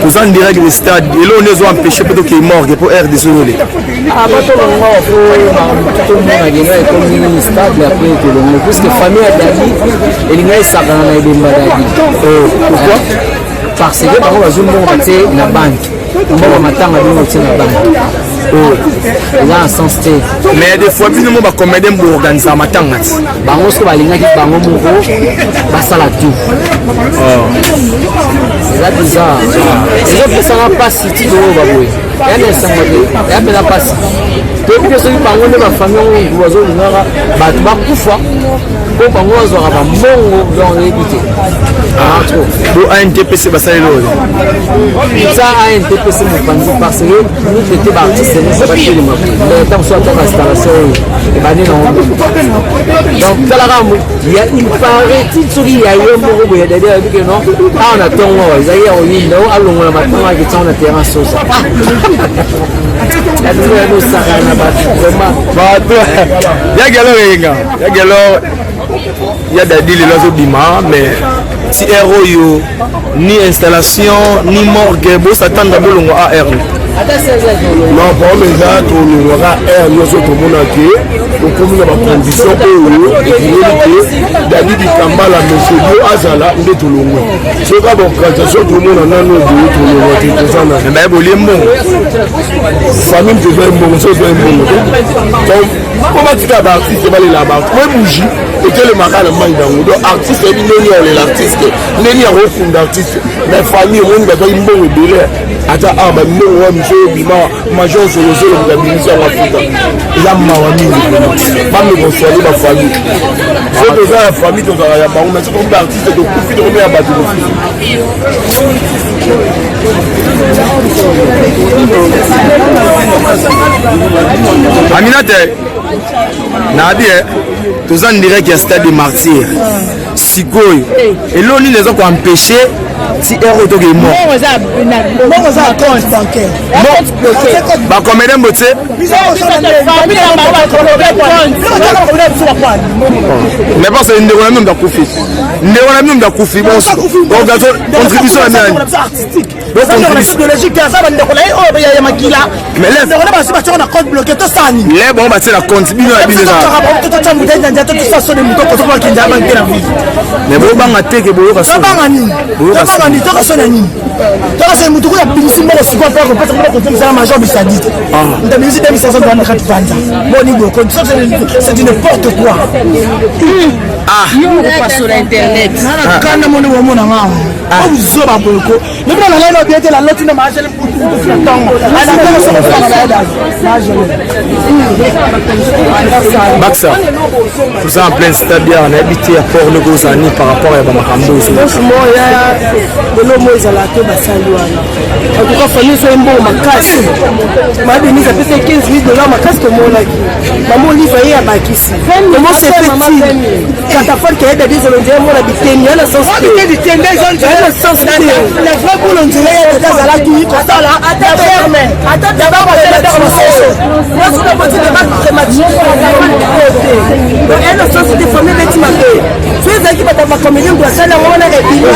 Vous en direct du stade. Et là, on est empêché plutôt qu'il est mort pour air désolé. Ah, pas tout le monde, tout le monde a gagné comme une stable après tout le monde. Puisque la famille a gagné, et les gars, ça va aller dans la vie. Pourquoi? Parce que par exemple, on va passer la banque. On va m'attendre à nous aussi la banque. Il y a un sens. Mais des fois, nous avons combien de organiser un matin. Bango ce que balinga qui bango moko basala tout. C'est là bizarre. Les autres ça va pas si tu dois baboué. Il y a des sangs de. Il y a pas pas si. Depuis que celui bango de ma famille ou oiseau ngara ba tu ba kufa. Ko bango oiseau ba mongo dans l'édité. Ah trop. Do ANTPC basala lo. Ça ANTPC mo panzi parce que nous était artiste c'est pas chez les moi. Mais tant soit ta installation et ba ni non. Donc, il y a une partie de ce qu'il y a eu au Moro, il y a des gens qui non. Ah, on attend, ils ont eu un window, allons la matin, ils sont en terrain sur ça. Il y a des gens qui sont vraiment. Il y a il y a des deals là bima mais si héros ni installation ni morgue bo s'attendre à bolongo AR. Non, pour les gens, on aura un autre monde qui est comme une condition David Kambala, monsieur Azala, il est tout le monde. C'est pas bon, quand tout le monde en a nos deux, tout le monde est présent. Mais bon, les mots. Famille de bon, c'est un bon. Donc, comment tu as l'artiste, c'est pas les là-bas. Moi, bougie, et que le marin, le main d'un donc artiste, il n'est pas l'artiste, il n'est pas un d'artiste. Mais famille, on va faire une bonne idée. Attends, ah, mais moi, monsieur, major sur le sol de la ministre en Afrique. Il a mawami. Pas me consoler ma famille. C'est déjà la famille qui a la barre, mais c'est comme l'artiste de couper de remettre à battre. Aminata, Nadia, tous en direct qu'il y a stade de martyrs. Sikoy. Et là, on les a empêchés. Si héros est mort. Bah combien de mots mais pas c'est une déroulation d'Akoufi. Une déroulation d'Akoufi. Bon, contribution à mienne. Mais là, les bon, c'est la contribution à bien. Mais bon, on a été que bon, c'est n'importe quoi. Ah, pas sur internet. Baksa, tout ça en plein stade, on a habité à Port-le-Gozani par rapport à Bamakambo. Franchement, il y a de l'eau Moïse à la tête de Salouana. En tout cas, il faut un bon macasse. Ma demi, ça fait 15 minutes de là, macasse que moi là. Maman, il va y avoir Bakissi. Comment c'est petit? Quand ta femme qui est des Olympiens, moi, la bitène, il y a le sens de bitène, il y a le sens de la vraie boule, on dirait, il y a des ala qui comme ça là, à ta ferme. Attends, d'abord, on va faire le sens. Moi, sur la moitié de ma prématurée, il y a le sens de famille, mais tu m'as fait. Tu es qui va t'avoir comme une boisson, là, on a des billes.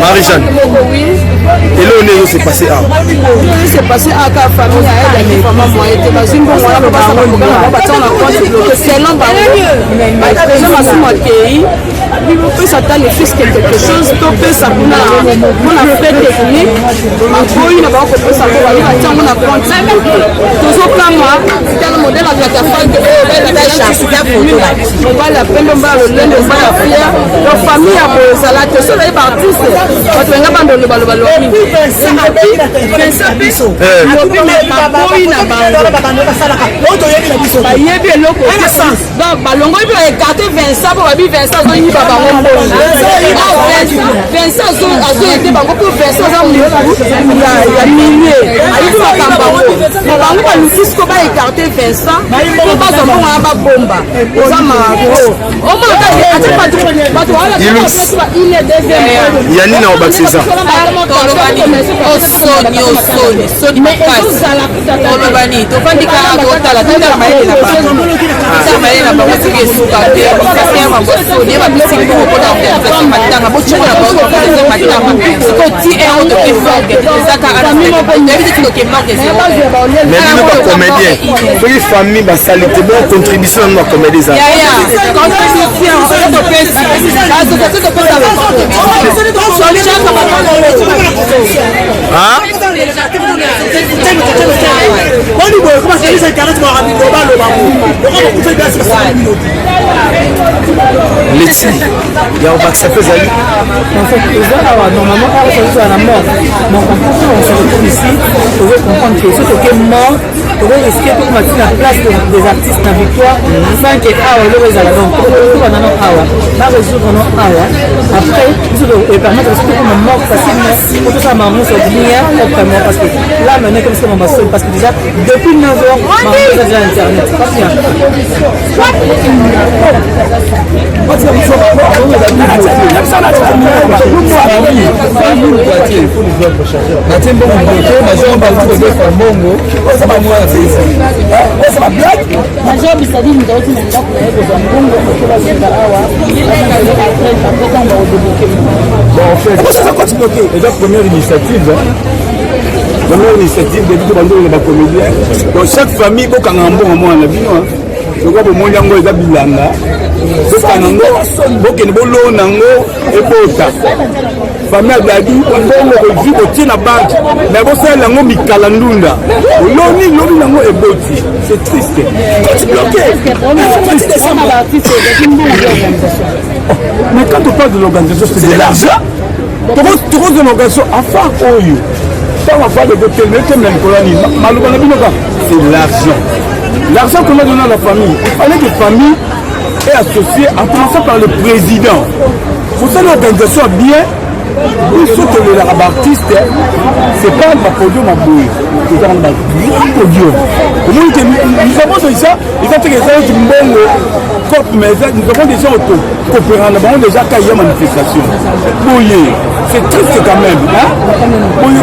Marie-Jeanne, et là on s'est passé à c'est passé à ta famille, peut s'attendre fils quelque chose, tout peut s'appeler on a fait technique, on a peut s'appeler on a toujours plein moi, c'est un modèle avec ta femme qui est mobali ya pembe mbala lolendo mbala ya fier donc famille ya bozala te so naye baartiste bato benga bandolobaloba lobi baboyi na bango bayebi eloko donc balongoyi mpe baekarte Vincent mpo babi Vincent azoyiba bango mbongo Vincent azoyede bango mpo Vincent aza motu ya milie ayibi makambo bango balukisi ko baekarte Vincent mpo bazwa mbongo ya babomba oza mako yani na obakisa olobani tofandika kotala totala mayele na bango totala mayele na bango soki esuka te kasi ya bango soni ye babisi mbongo mpona organisation matanga bocongo na bango organisation matanga siko ti ero toke morgue ezaka yebi te tinoke morgue mais bino bacomédien soki famille basali te bon contribution nano bacomédie eza contribution topesi association topesa leti ya obakisa mpe ezali en fait eza awa normalement awa tozozala na mort donc on se retrouve ici tozo comprendre que soki toke mort tozo risque tokoma ti na place des artistes na victoire sans que awa eloko ezala donc tokoka nano awa barésoudre no awa après biso epermettre soki tokoma mort facilement po tosala mamuso bien proprement parce que là maintenant comme c'est mon seul parce que déjà depuis 9 heures mamuso eza déjà internet pas bien Major bisadini ndauti na ndako na yebo za mbongo kwa zenda awa Bon, en fait, déjà première initiative depuis que nous sommes comédiens. Donc chaque famille, beaucoup de gens ont bomoni yango eza bilanga bokanango bokende bolona yango ebota famille adadi mbongo kozwi botie na banke mais bosalela yango mikala ndunda oloni lobi yango eboti c'est triste mais quand on parle de l'organisation c'est de l'argent tokose de l'organisation afin oyo ntango afin de botel mais comme la nicolani maloba na binoka c'est l'argent. L'argent qu'on a donné à la famille, il fallait que la famille est associée en commençant par le président. Pour ça, l'organisation bien, il faut que les artistes, c'est pas un podium à bouille, c'est un podium. Nous avons déjà, ils ont fait des gens qui m'ont mais nous avons déjà coopéré, nous avons déjà caillé en manifestation. Bouillé, c'est triste quand même. Bouillé,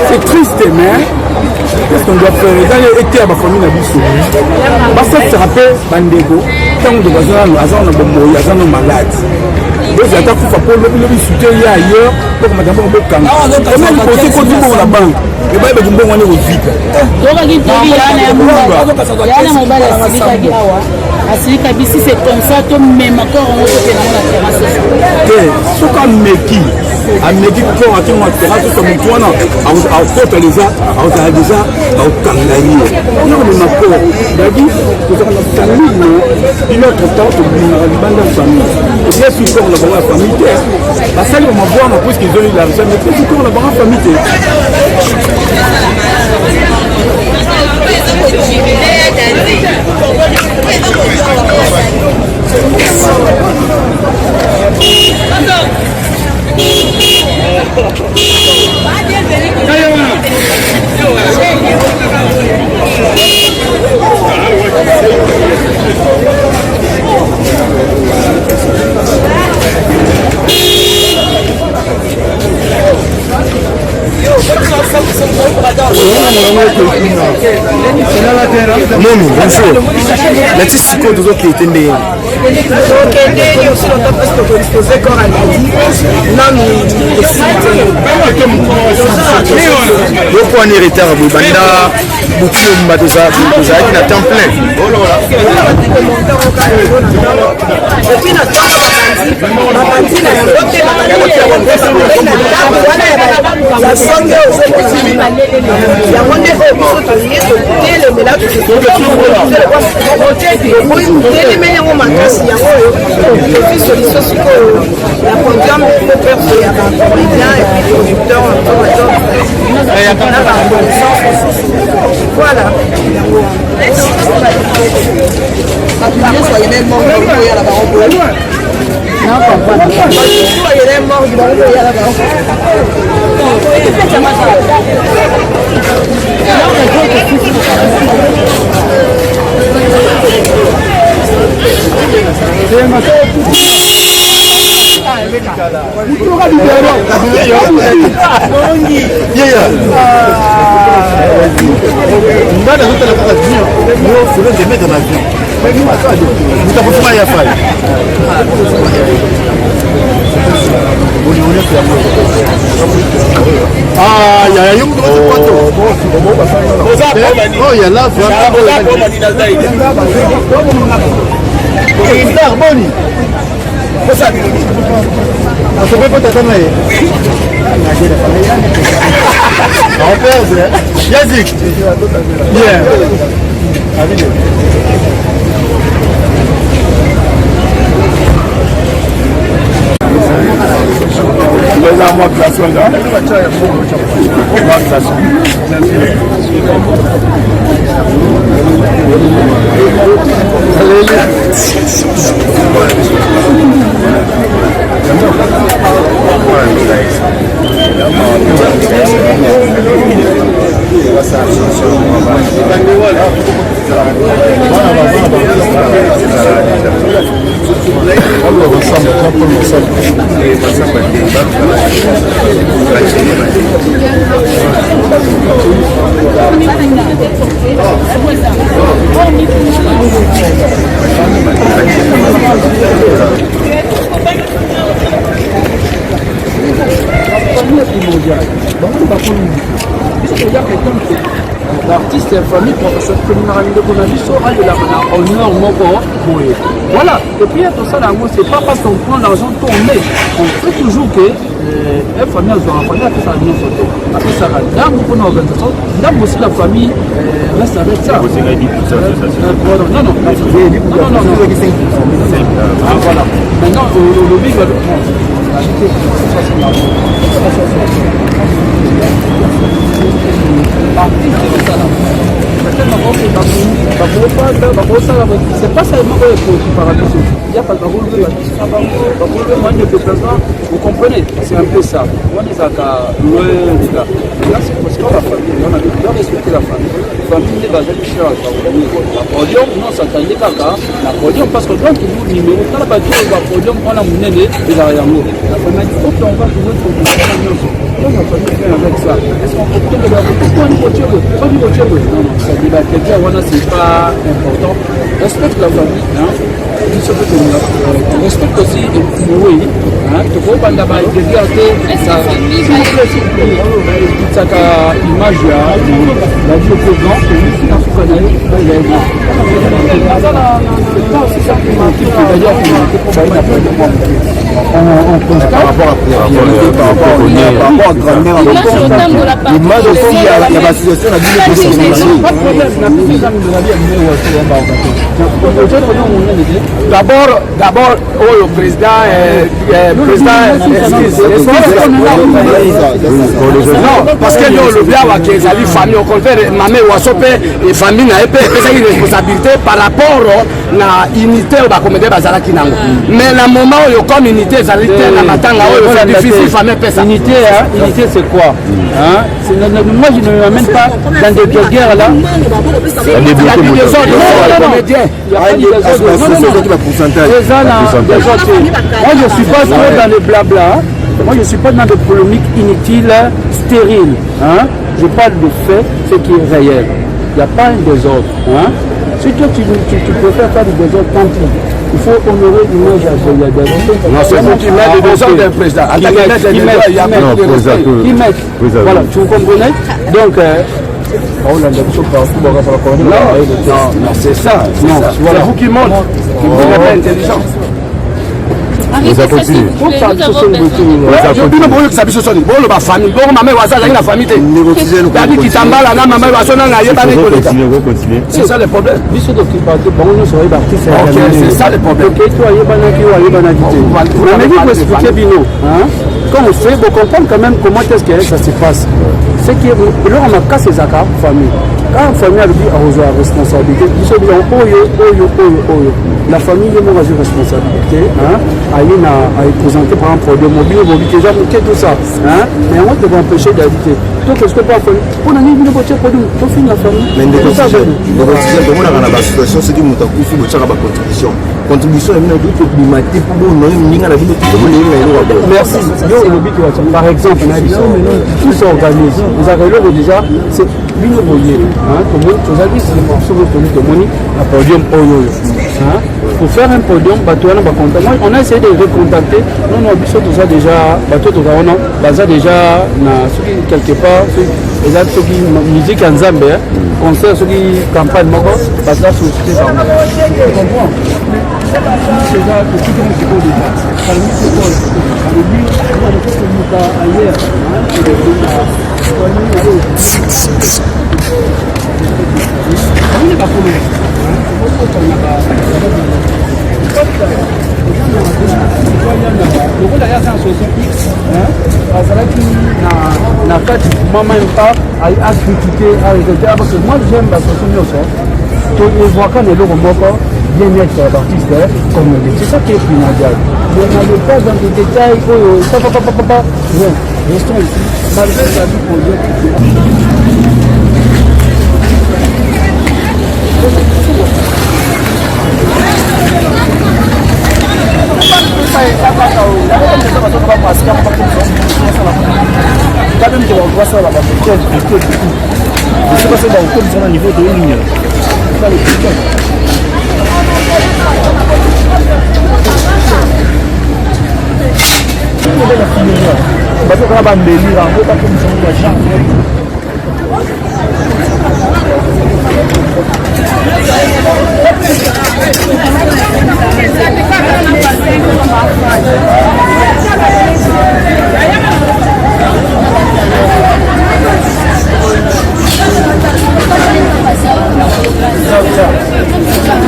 c'est triste, mais qu'est-ce qu'on doit faire? Dans les étés à ma famille, ça se rappelle, Bandego, quand on doit avoir un malade. Donc, j'ai attaqué pour le soutien ailleurs, pour madame Bokang. On a posé contre la banque. Et bien, on est au vide. Asilika bisi c'est comme ça to même encore on peut faire la terrasse. Ce qu'on meki a meki pour atteindre la terrasse sur mon toit là, à côté les gens, à déjà au Kangaï. On a même encore d'avis pour la famille, une autre temps pour la bande de famille. Et bien sûr qu'on a la famille. La salle on va voir parce qu'ils ont eu l'argent, mais puis qu'on a la famille. Momi, bonjour. Lati siko tozo kete ndenge. Okende aussi longtemps parce que disposer corps à non Yo pour un retard bu banda bukio mbato za qui na temps plein. et puis na temps bakantina yote bakantina ya songe yango nde oyo biso tolie totele mais là otelemeli yango makasi yango oyo epi solution sikoyo ya podium perso ya bacomédien et puis producteur na baconnaissance voilà l'artiste et famille professeur communal de Bonaviso a de la honneur moko boye. Voilà, et puis tout ça là, c'est pas parce qu'on prend l'argent tourné, on fait toujours que la famille a besoin de faire ça bien photo. Après ça, dans mon organisation, dans aussi la famille reste avec ça. Vous avez dit tout ça, non, non, voilà. Maintenant, le big va le prendre. C'est pas seulement pour préparation. Il y a pas de rôle de déplacement. Vous comprenez? C'est un peu ça. On est à là, c'est parce que la famille, on a bien respecté la famille. La famille est basée sur la podium, non, ça t'en est pas la podium, parce que dans tout le numéro, quand la bateau va podium, on a mené les arrière-mots. La famille dit, ok, on va trouver pour vous. Donc, la famille fait avec ça. Est-ce qu'on peut trouver la voiture? Pas du voiture. Non, non, ça dit la quelqu'un, voilà, c'est pas important. Respecte la famille, hein. On respecte aussi, oui, hein. Tu peux pas d'abord regarder ça. Ça image la vie au président, c'est lui qui a fait par rapport à l'image aussi, il y a la situation d'abord le président non parce que nous le bien que les familles au contraire maman wasope et famille na épée une responsabilité par rapport na unité ba comédie bazala kinango mais la moment où comme unité zalité na matanga c'est difficile famille pesa unité c'est quoi hein moi je ne m'amène pas dans des guerres là il y a des comédiens moi je suis pas trop dans le blabla. Moi je ne suis pas dans des polémiques inutiles, stériles. Hein? Je parle de faits, ce qui est réel. Il n'y a pas un désordre. Hein? Si toi tu préfères faire du désordre, tant pis. Il faut honorer l'image à David. Non, c'est vous qui mettez le désordre d'un président. Qui met. Voilà, tu vous comprenez? Donc, non, c'est ça. C'est vous qui montrez. Vous n'avez pas intelligence. Vous continuez. Bon, ma famille, bon, ma mère, la famille, c'est ça le problème. C'est ça le problème. Quand on fait, vous comprenez quand même comment est-ce que ça se passe. C'est que là, on a cassé sa famille. Quand la famille a dit à la responsabilité, ils sont dit la famille est une responsabilité. À présenter par un produit mobile, déjà tout ça. Mais on va empêcher d'habiter. Donc, est-ce que pas on a mis une voiture pour nous, pour finir la famille. Mais on a la situation, c'est que nous avons une contribution. Contribution est une climatique pour nous, merci. Par exemple, tout s'organise. Vous avez déjà, c'est une voyée. Vous avez dit un podium. Pour faire un podium, on a essayé de recontacter. Non, tout ça déjà, déjà quelque part, les actes qui musique en Zambie, concert, ceux qui campagne, parce que là, c'est ça. Tu comprends? Parce que moi j'aime la société. Les voix quand les lots bien-être d'artiste comme c'est ça qui est primordial. Mais on n'allait pas dans des détails, non, restons ici, malgré la vie qu'on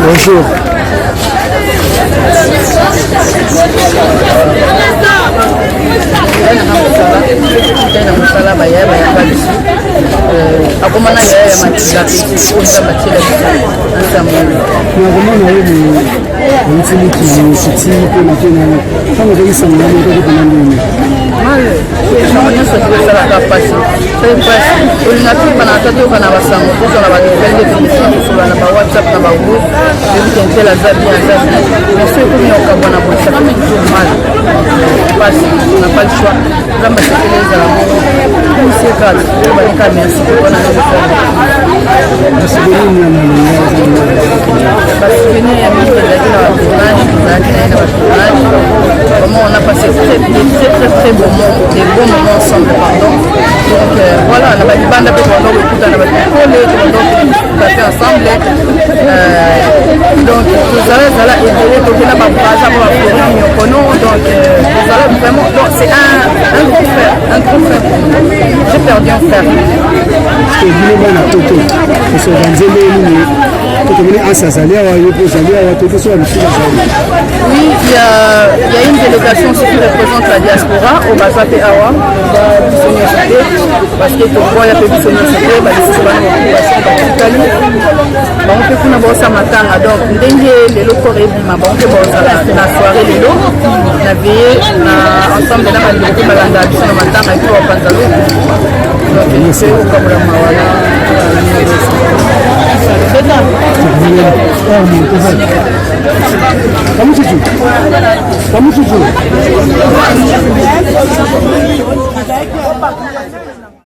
Bonjour. Vraiment, on a passé très bons moments, des bons moments ensemble, pardon. Donc voilà, on a pas de bande à faire ensemble. Donc vous allez aider donc là donc vraiment, c'est un grand frère, j'ai perdu un frère. Oui, il y a une délégation qui représente la diaspora au Bazapé Awa, parce que pour moi, il y a peu de sonicité, on peut faire ça matin, donc les locaux rébima, on peut faire la soirée les lots, on a veillé ensemble de la majorité balanda, le matin avec toi au pantalon, donc c'est comme la mawala. Kamu cucu.